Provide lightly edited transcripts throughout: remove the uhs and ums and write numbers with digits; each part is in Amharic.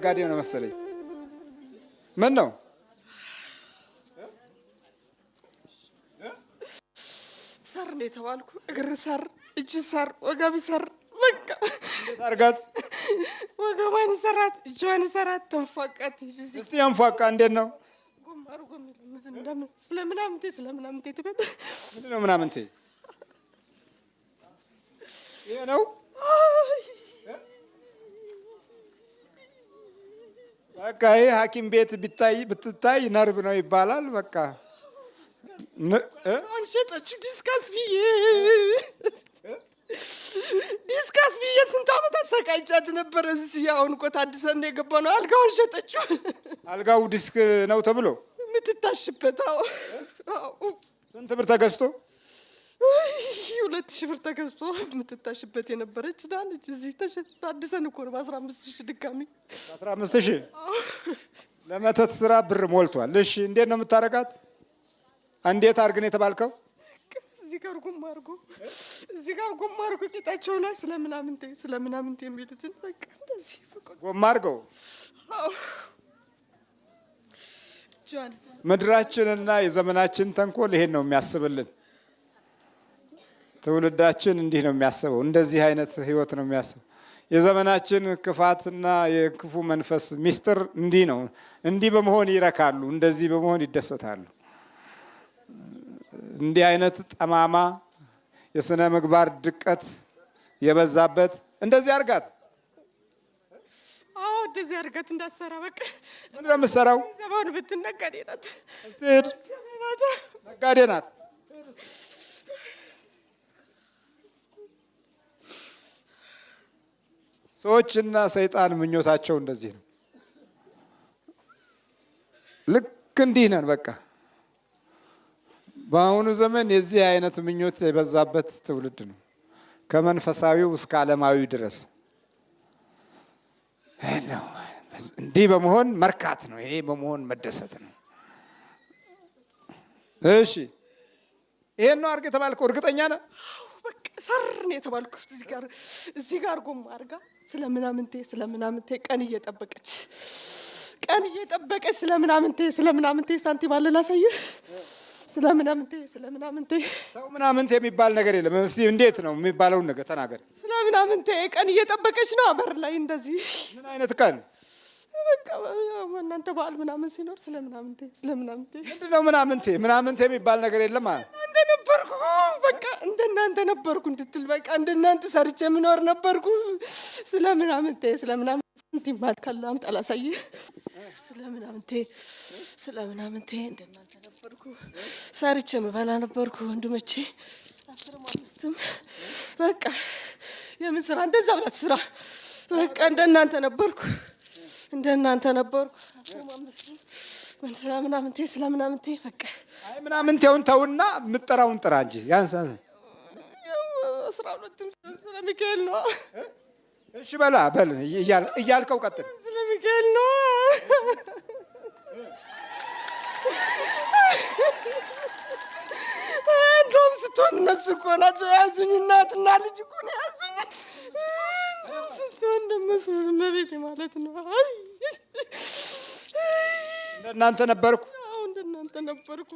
ጋዴ ነው መሰለኝ። ምን ነው ሰር ነው የተባልኩ። እግር ሰር፣ እጅ ሰር፣ ወገብ ሰር። በቃ እንዴት አርጋት ወገቧን ሰራት፣ እጇን ሰራት፣ ተንፏቃት። እስቲ አንፏቃ እንዴት ነው? ጎማሩ ጎሚል እንደምን ስለምናምንቴ ትበል። ምንድን ነው ምናምንቴ? ይሄ ነው በቃ። ይሄ ሐኪም ቤት ብትታይ ነርቭ ነው ይባላል። በቃ አንሸጠችው ዲስካስ ብዬ ስንት ዓመት አሰቃይቻት ነበር። እዚህ አሁን እኮ ታድሰን የገባ ነው። አልጋውን ሸጠችው። አልጋው ዲስክ ነው ተብሎ የምትታሽበት። ስንት ብር ተገዝቶ? 2000 ብር ተገዝቶ የምትታሽበት የነበረች ዳንች። እዚህ ታድሰን እኮ ነው በ15000 ድጋሚ 15000 ለመተት ስራ ብር ሞልቷል። እሺ እንዴት ነው የምታረጋት? እንዴት አርግን የተባልከው? እዚህ ጋር ጎማ አርጎ ቂጣቸው ላይ ስለምናምንቴ የሚሉትን በቃ እንደዚህ ጎማ አርገው። ምድራችንና የዘመናችን ተንኮል ይሄን ነው የሚያስብልን። ትውልዳችን እንዲህ ነው የሚያስበው። እንደዚህ አይነት ህይወት ነው የሚያስበው። የዘመናችን ክፋትና የክፉ መንፈስ ሚስጥር እንዲህ ነው። እንዲህ በመሆን ይረካሉ፣ እንደዚህ በመሆን ይደሰታሉ። እንዲህ አይነት ጠማማ የሥነ ምግባር ድቀት የበዛበት እንደዚህ አርጋት። እንደዚህ አርጋት እንዳትሰራ። በቃ ምንድን ነው የምትሰራው? ዘባውን ብትነጋዴ ናት። እስቲ ሂድ፣ ነጋዴ ናት። ሰዎችና ሰይጣን ምኞታቸው እንደዚህ ነው። ልክ እንዲህ ነን በቃ። በአሁኑ ዘመን የዚህ አይነት ምኞት የበዛበት ትውልድ ነው፣ ከመንፈሳዊው እስከ ዓለማዊ ድረስ። እንዲህ በመሆን መርካት ነው፣ ይሄ በመሆን መደሰት ነው። እሺ ይሄን ነው አርግ የተባልከው? እርግጠኛ ነህ? በቃ ሰር ነው የተባልኩት። እዚህ ጋር ጎማ አርጋ ስለምናምንቴ ቀን እየጠበቀች ስለምናምንቴ ሳንቲም አለ ላሳይህ። ስለምናምንቴ ተው፣ ምናምንቴ የሚባል ነገር የለም። እስቲ እንዴት ነው የሚባለውን ነገር ተናገር። ስለምናምንቴ ቀን እየጠበቀች ነው በር ላይ እንደዚህ። ምን አይነት ቀን? በቃ እናንተ በዓል ምናምን ሲኖር ስለምናምንቴ ምንድን ነው ምናምንቴ የሚባል ነገር የለም። እንደ ነበርኩ በቃ እንደናንተ ነበርኩ እንድትል በቃ እንደናንተ ሰርቼ የምኖር ነበርኩ። ስለምናምንቴ ሳንቲም ባልካለ አምጣ ላሳይህ። ስለምናምንቴ እንደናንተ ነበርኩ፣ ሰርቼ የምበላ ነበርኩ። ወንድሞቼ 10ም 5ም በቃ የምን ስራ እንደዛ ብላት ስራ በቃ እንደናንተ ነበርኩ 10ም 5ም ስለምናምንቴ በቃ። አይ ምናምንቴውን ተውና የምትጠራውን ጥራ እንጂ ያንሳ። 12ም ስለሚካኤል ነው። እሺ በል እያልከው ቀጥል። ስለሚካኤል ነው። እንደውም ስትሆን እነሱ እኮ ናቸው የያዙኝ። እናትና ልጅ እኮ ነው የያዙኝ። እንደውም ስትሆን ደግሞ እመቤቴ ማለት ነው። እንደናንተ ነበርኩ። እንደናንተ ነበርኩ።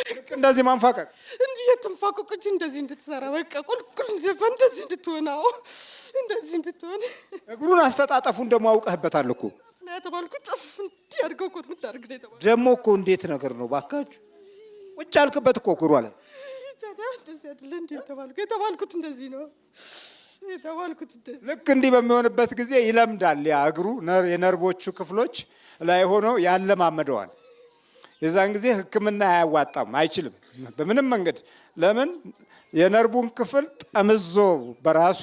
ልክ እንደዚህ ማንፋቀቅ እንዲህ የትንፋቀቆች እንደዚህ እንድትሰራ በቃ ቁልቁል እንደዚህ እንድትሆን እንደዚህ እንድትሆን። እግሩን አስተጣጠፉን ደግሞ አውቀህበታል እኮ የተባልኩት። ጠፍ እንዲህ አድርገው እኮ የምታደርግ ነው የተባልኩት። ደግሞ እኮ እንዴት ነገር ነው ባካችሁ? ቁጭ አልክበት እኮ እግሩ አለ። እንደዚህ አይደለ እንዴ የተባልኩት? እንደዚህ ነው የተባልኩት። እንደዚህ ልክ እንዲህ በሚሆንበት ጊዜ ይለምዳል። ያ እግሩ የነርቮቹ ክፍሎች ላይ ሆኖ ያለማመደዋል። የዛን ጊዜ ሕክምና አያዋጣም፣ አይችልም በምንም መንገድ። ለምን? የነርቡን ክፍል ጠምዞ በራሱ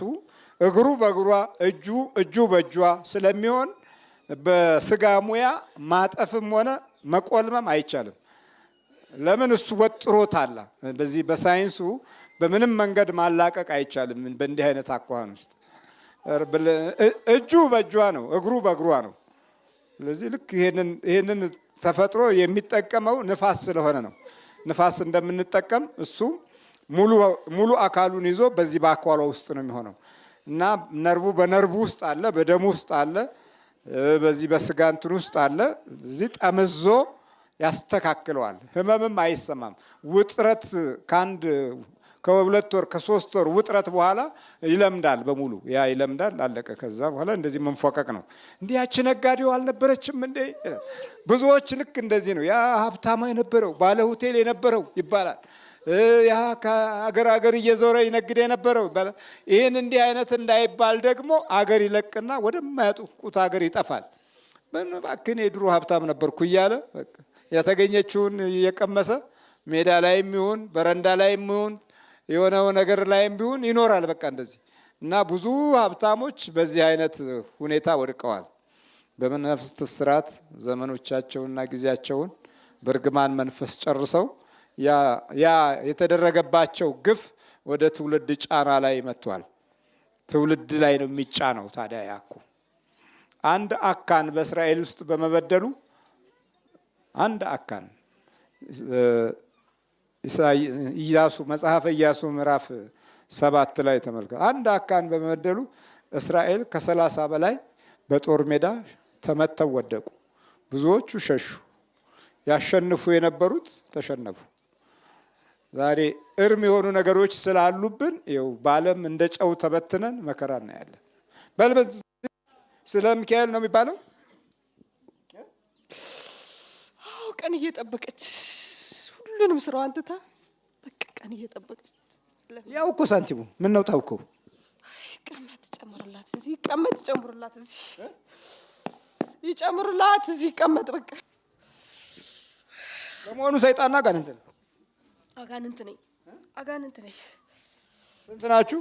እግሩ በእግሯ እጁ በእጇ ስለሚሆን በስጋ ሙያ ማጠፍም ሆነ መቆልመም አይቻልም። ለምን? እሱ ወጥሮታል። በዚህ በሳይንሱ በምንም መንገድ ማላቀቅ አይቻልም። በእንዲህ አይነት አኳኋን ውስጥ እጁ በእጇ ነው፣ እግሩ በእግሯ ነው። ስለዚህ ልክ ይሄንን ተፈጥሮ የሚጠቀመው ንፋስ ስለሆነ ነው። ንፋስ እንደምንጠቀም እሱ ሙሉ አካሉን ይዞ በዚህ በአኳሏ ውስጥ ነው የሚሆነው። እና ነርቡ በነርቡ ውስጥ አለ፣ በደሙ ውስጥ አለ፣ በዚህ በስጋ እንትን ውስጥ አለ። እዚህ ጠምዞ ያስተካክለዋል። ህመምም አይሰማም። ውጥረት ከ2 ወር ከ3 ወር ውጥረት በኋላ ይለምዳል፣ በሙሉ ያ ይለምዳል፣ አለቀ። ከዛ በኋላ እንደዚህ መንፎቀቅ ነው። እንዲህ ያቺ ነጋዴው አልነበረችም እንዴ? ብዙዎች ልክ እንደዚህ ነው። ያ ሀብታማ የነበረው ባለ ሆቴል የነበረው ይባላል። ያ ከአገር አገር እየዞረ ይነግድ የነበረው ይባላል። ይህን እንዲህ አይነት እንዳይባል ደግሞ አገር ይለቅና ወደማያውቁት አገር ይጠፋል። እባክህ እኔ ድሮ ሀብታም ነበርኩ እያለ የተገኘችውን እየቀመሰ ሜዳ ላይም ይሁን በረንዳ ላይም ይሁን የሆነው ነገር ላይም ቢሆን ይኖራል። በቃ እንደዚህ እና ብዙ ሀብታሞች በዚህ አይነት ሁኔታ ወድቀዋል። በመንፈስ እስራት ዘመኖቻቸውንና ጊዜያቸውን በእርግማን መንፈስ ጨርሰው ያ የተደረገባቸው ግፍ ወደ ትውልድ ጫና ላይ መጥቷል። ትውልድ ላይ ነው የሚጫነው። ታዲያ ያኩ አንድ አካን በእስራኤል ውስጥ በመበደሉ አንድ አካን ኢያሱ መጽሐፈ ኢያሱ ምዕራፍ 7 ላይ ተመልከቱ። አንድ አካን በመበደሉ እስራኤል ከ30 በላይ በጦር ሜዳ ተመተው ወደቁ። ብዙዎቹ ሸሹ። ያሸንፉ የነበሩት ተሸነፉ። ዛሬ እርም የሆኑ ነገሮች ስላሉብን ይኸው በዓለም እንደ ጨው ተበትነን መከራ እናያለን። ስለ ሚካኤል ነው የሚባለው። ቀን እየጠበቀች ሁሉንም ስራዋን ትታ በቃ ቀን እየጠበቀች ያው እኮ ሳንቲሙ ምን ነው ታውቀው ይቀመጥ ጨምሩላት እዚህ ይቀመጥ ጨምሩላት እዚህ ይጨምሩላት እዚህ ይቀመጥ በቃ። ለመሆኑ ሰይጣንና አጋንንት ነው? አጋንንት ነኝ። ስንት ናችሁ?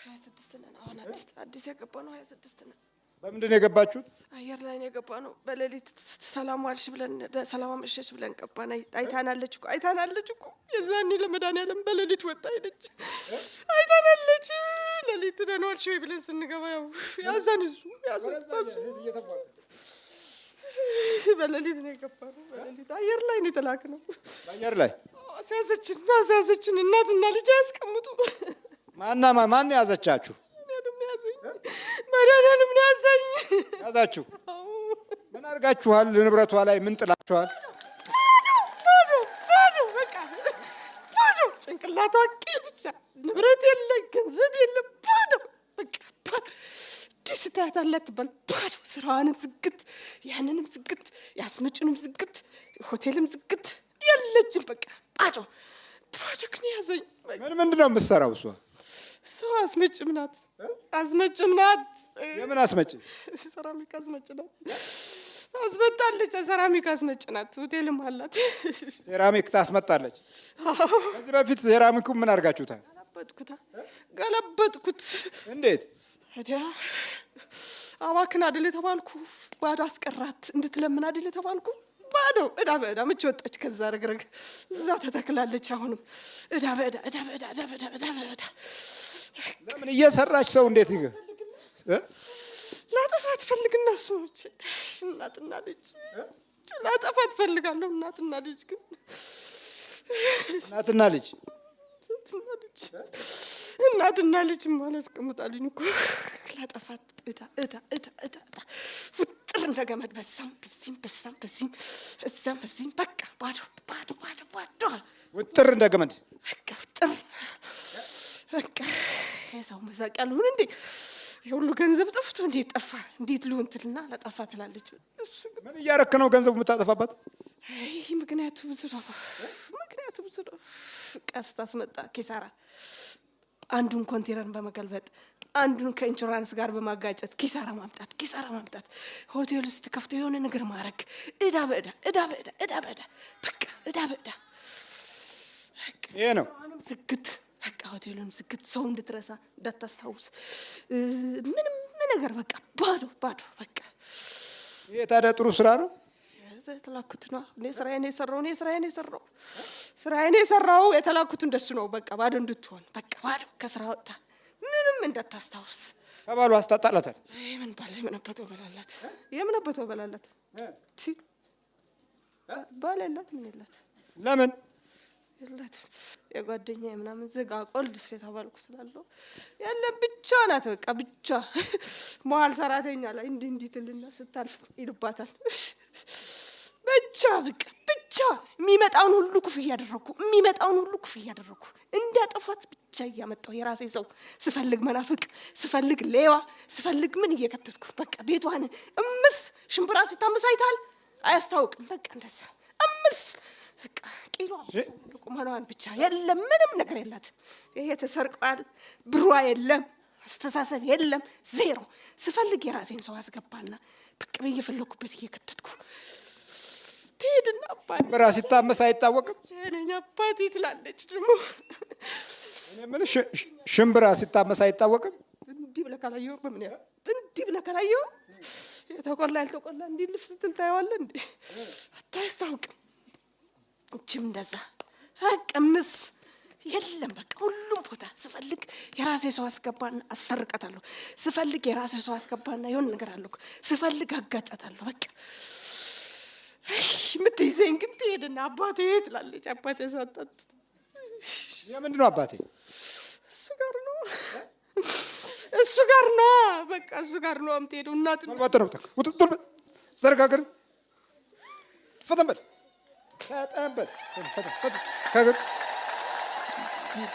26 ነን። አሁን አዲስ የገባ ነው 26 ነን። በምንድን ነው የገባችሁት? አየር ላይ ነው የገባ ነው። በሌሊት ሰላም ዋልሽ ብለን ሰላም አመሸሽ ብለን ገባን። አይታናለች እኮ የዛኔ ለመድኃኒዓለም በሌሊት ወጣ ሄደች። አይታናለች ሌሊት ደህና ዋልሽ ወይ ብለን ስንገባ ያው ያዛን በሌሊት ነው የገባ ነው። በሌሊት አየር ላይ ነው የተላክነው። አየር ላይ አስያዘችን እናትና ልጅ አያስቀምጡ። ማን ያዘቻችሁ? መድኃኒዓለም ነው ያዛችሁ። ምን አድርጋችኋል? ንብረቷ ላይ ምን ጥላችኋል? ባዶ በቃ ባዶ። ጭንቅላቷ ቂል ብቻ፣ ንብረት የለ፣ ገንዘብ የለ፣ ባዶ በቃ ባዶ። ስታያት አትባል ባዶ። ስራዋንም ዝግት፣ ያንንም ዝግት፣ ያስመጭንም ዝግት፣ ሆቴልም ዝግት፣ የለችም በቃ ባዶ። ግን ያዘኝ። ምንድን ነው የምትሰራው እሷ? ሰው አስመጭም ናት። የምን አስመጭ? ሰራሚክ አስመጭ ናት። አስመጣለች። ሰራሚክ አስመጭ ናት። ሆቴልም አላት። ሴራሚክ ታስመጣለች። ከዚህ በፊት ሴራሚኩ ምን አድርጋችሁታል? ገለበጥኩት። እንዴት? ታዲያ አባክን አይደል የተባልኩ፣ ባዶ አስቀራት እንድትለምን አይደል የተባልኩ። ባዶ እዳ በእዳ ምች ወጣች። ከዛ ረግረግ እዛ ተተክላለች። አሁንም እዳ በእዳ ለምን እየሰራች ሰው እንዴት ይገ ላጠፋት ፈልግና እሱች እናትና ልጅ ላጠፋት ፈልጋለሁ። እናትና ልጅ ማለት ቀምጣልኝ እኮ ላጠፋት እዳ ውጥር እንደገመድ በዛም በዚህም በቃ ባዶ ውጥር እንደገመድ በቃ ውጥር በቃ የሰው መዛቂያ ልሁን እንዴ? የሁሉ ገንዘብ ጠፍቶ እንዴት ጠፋ? እንዴት ልሁን ትልና ላጠፋ ትላለች። ምን እያረክ ነው ገንዘቡ የምታጠፋባት? ምክንያቱ ብዙ ነው። ቀስ ታስመጣ ኪሳራ፣ አንዱን ኮንቴነር በመገልበጥ አንዱን ከኢንሹራንስ ጋር በማጋጨት ኪሳራ ማምጣት፣ ሆቴል ውስጥ ከፍቶ የሆነ ነገር ማድረግ፣ እዳ በእዳ በቃ እዳ በእዳ ይሄ ነው ዝግት። በቃ ሆቴሉን ዝግት፣ ሰው እንድትረሳ እንዳታስታውስ ምንም ነገር በቃ ባዶ በቃ። ይሄ ታዲያ ጥሩ ስራ ነው? የተላኩት ነው። ስራዬን የሰራው የተላኩት እንደሱ ነው። በቃ ባዶ እንድትሆን በቃ ባዶ፣ ከስራ ወጣ ምንም እንዳታስታውስ። ከባሉ አስታጣላታል። ምን ባለ የምን አባቷ በላላት ባል የላት ምን የላት። ለምን የላትም። የጓደኛዬ ምናምን ዝጋ ቆልፍ የተባልኩ ስላለው የለም ብቻ ናት። በቃ ብቻ መሀል ሰራተኛ ላይ እንዲህ ትልና ስታልፍ ይልባታል። ብቻ በቃ ብቻ የሚመጣውን ሁሉ ክፉ እያደረኩ እንደ ጥፋት ብቻ እያመጣሁ የራሴ ሰው ስፈልግ መናፍቅ ስፈልግ ሌዋ ስፈልግ ምን እየከተትኩ በቃ ቤቷን እምስ ሽምብራ ሲታመስ አይታል አያስታውቅም። በቃ እንደዛ እምስ በቃ ቂሏ ቁመናዋን ብቻ የለም ምንም ነገር የላት። ይሄ ተሰርቋል፣ ብሯ የለም፣ አስተሳሰብ የለም፣ ዜሮ። ስፈልግ የራሴን ሰው አስገባና በቃ በየፈለኩበት እየከተትኩ ትሄድና አባቴ ሽምብራ ሲታመስ አይታወቅም። እኔ አባቴ ትላለች ደግሞ እኔ ምን ሽምብራ ሲታመስ አይታወቅም። እንዲህ ብለህ ካላየኸው በምን ያ እንዲህ ብለህ ካላየኸው የተቆላ ያልተቆላ እንዲህ ልፍ ስትል ታየዋለህ እንዴ? አታስታውቅም። እችም እንደዛ አቀምስ የለም በቃ ሁሉም ቦታ ስፈልግ የራሴ ሰው አስገባና አሰርቀታለሁ። ስፈልግ የራሴ ሰው አስገባና የሆነ ነገር አለኩ ስፈልግ አጋጫታለሁ። በቃ ምትይዘኝ ግን ትሄድና አባቴ ትላለች። አባቴ ሳጣት የምንድን ነው አባቴ? እሱ ጋር ነው በቃ እሱ ጋር ነው የምትሄደው። እናት ነው ወጥቶ ዘርጋግር ፈተንበል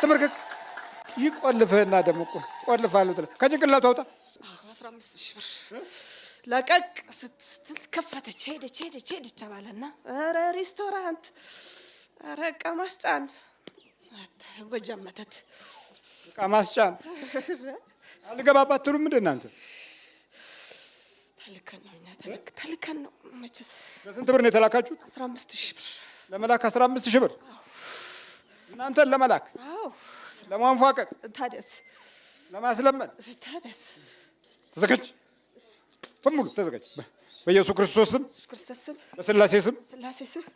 ተመርገግ ይቆልፍህና ደግሞ ቆልፋለሁ ትላለህ። ከጭንቅላቱ አውጣ 15,000 ብር ለቀቅ ስትል ከፈተች። ሄደች ተባለና ኧረ ሬስቶራንት ኧረ ዕቃ ማስጫን ጎጃም መተት ዕቃ ማስጫን አልገባባት ትሉም እንደ እናንተ ተልከን ነው መቼስ። በስንት ብር ነው የተላካችሁት? 15,000 ብር ለመላክ 15,000 ብር እናንተን ለመላክ ለማንፏቀቅ ታደስ ለማስለመን ታደስ ተዘጋጅ በሙሉ ተዘጋጅ። በኢየሱስ ክርስቶስ ስም በስላሴ ስም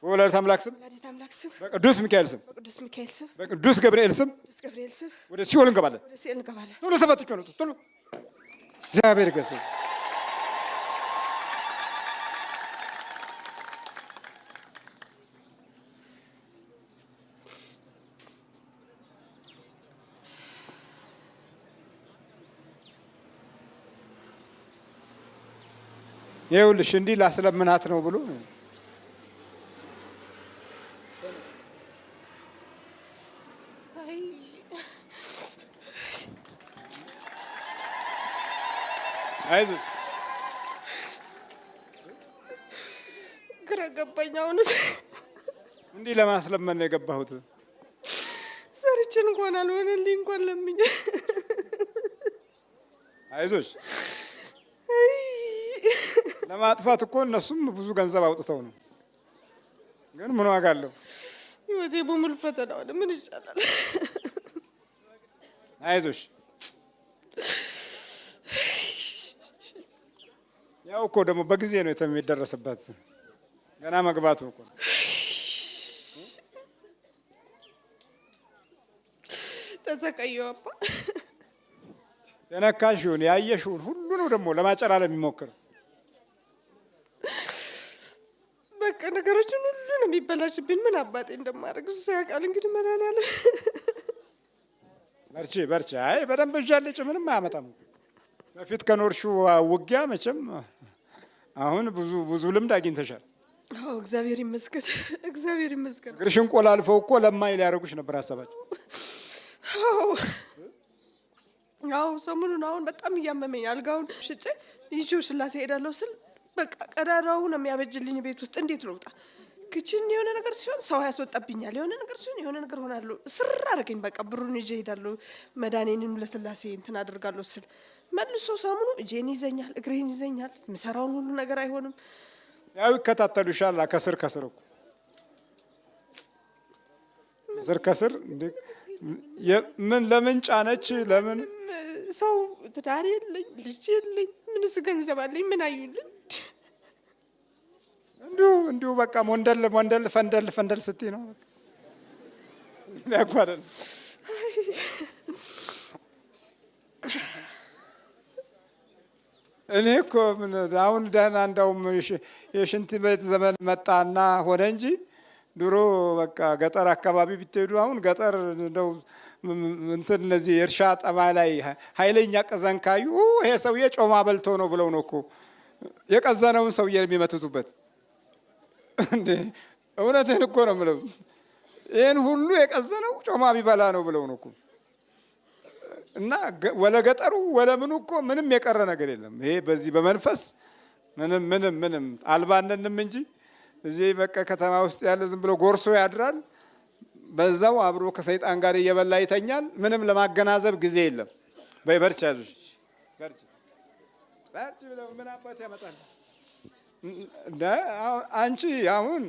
በወላዲተ አምላክ ስም በቅዱስ ሚካኤል ስም በቅዱስ ገብርኤል ስም ወደ ሲኦል እንገባለን። ቶሎ ሰባት ጮህ ነው ቶሎ እግዚአብሔር ይገሰጽ። ይኸውልሽ እንዲህ ላስለምናት ነው ብሎ አይዞህ ግራ ገባኝ። አሁንስ እንዲህ ለማስለመን ነው የገባሁት። ሰርችን እንኳን አልሆነልኝ እንኳን ለምኝ። አይዞሽ ለማጥፋት እኮ እነሱም ብዙ ገንዘብ አውጥተው ነው። ግን ምን ዋጋ አለው? ህይወቴ በሙሉ ፈተና ሆነ። ምን ይሻላል? አይዞሽ ያው እኮ ደግሞ በጊዜ ነው የሚደረስበት። ገና መግባቱ እኮ ተሰቃየሁ አባ። የነካሽውን ያየሽውን ሁሉ ነው ደግሞ ለማጨራለም የሚሞክር። በቃ ነገሮችን ሁሉ ነው የሚበላሽብኝ። ምን አባቴ እንደማደርግ እሱ ያውቃል። እንግዲህ መድኃኒዓለም በርቺ። አይ በደንብ እጃለች፣ ምንም አያመጣም። በፊት ከኖርሽው ውጊያ መቼም አሁን ብዙ ልምድ አግኝተሻል። አዎ እግዚአብሔር ይመስገን። እግርሽን ቆላልፈው እኮ ለማኝ ሊያደርጉሽ ነበር ሀሳባቸው። አዎ ሰሞኑን አሁን በጣም እያመመኝ አልጋውን ሽጬ ይዤው ስላሴ ሄዳለሁ ስል በቃ ቀዳዳው ነው የሚያበጅልኝ ቤት ውስጥ እንዴት ልውጣ? ክችን የሆነ ነገር ሲሆን ሰው ያስወጣብኛል፣ የሆነ ነገር ሲሆን የሆነ ነገር ሆናለሁ። ስር አደረገኝ። በቃ ብሩን ይዤ ሄዳለሁ መድኃኒንም ለስላሴ እንትን አደርጋለሁ ስል መልሶ ሰሞኑ እጄን ይዘኛል፣ እግሬን ይዘኛል። የምሰራውን ሁሉ ነገር አይሆንም። ያው ይከታተሉሻል ከስር እኮ ከስር እንዴ ምን ለምን ጫነች? ለምን ሰው ትዳር የለኝ ልጅ የለኝ ምንስ ገንዘብ አለኝ? ምን አዩልኝ? እንዲሁ በቃ ሞንደል ፈንደል ስትይ ነው ያጓደል። እኔ እኮ አሁን ደህና እንዳውም የሽንት ቤት ዘመን መጣና ሆነ እንጂ ድሮ በቃ ገጠር አካባቢ ብትሄዱ አሁን ገጠር እንደው እንትን እነዚህ የእርሻ ጠባ ላይ ኃይለኛ ቀዘን ካዩ ይሄ ሰውዬ ጮማ በልቶ ነው ብለው ነው እኮ የቀዘነውን ሰውዬ የሚመትቱበት። እንዴ እውነትህን እኮ ነው የምለው። ይህን ሁሉ የቀዘነው ጮማ ቢበላ ነው ብለው ነው እኮ። እና ወለ ገጠሩ ወለ ምኑ እኮ ምንም የቀረ ነገር የለም። ይሄ በዚህ በመንፈስ ምንም አልባነንም እንጂ እዚህ በቃ ከተማ ውስጥ ያለ ዝም ብሎ ጎርሶ ያድራል። በዛው አብሮ ከሰይጣን ጋር እየበላ ይተኛል። ምንም ለማገናዘብ ጊዜ የለም። በርቺ ያዙሽ በርቺ ብለው ምን አባት ያመጣል። አንቺ አሁን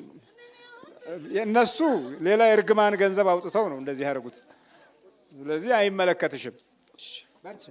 እነሱ ሌላ የእርግማን ገንዘብ አውጥተው ነው እንደዚህ ያደርጉት። ስለዚህ አይመለከትሽም። በርቺ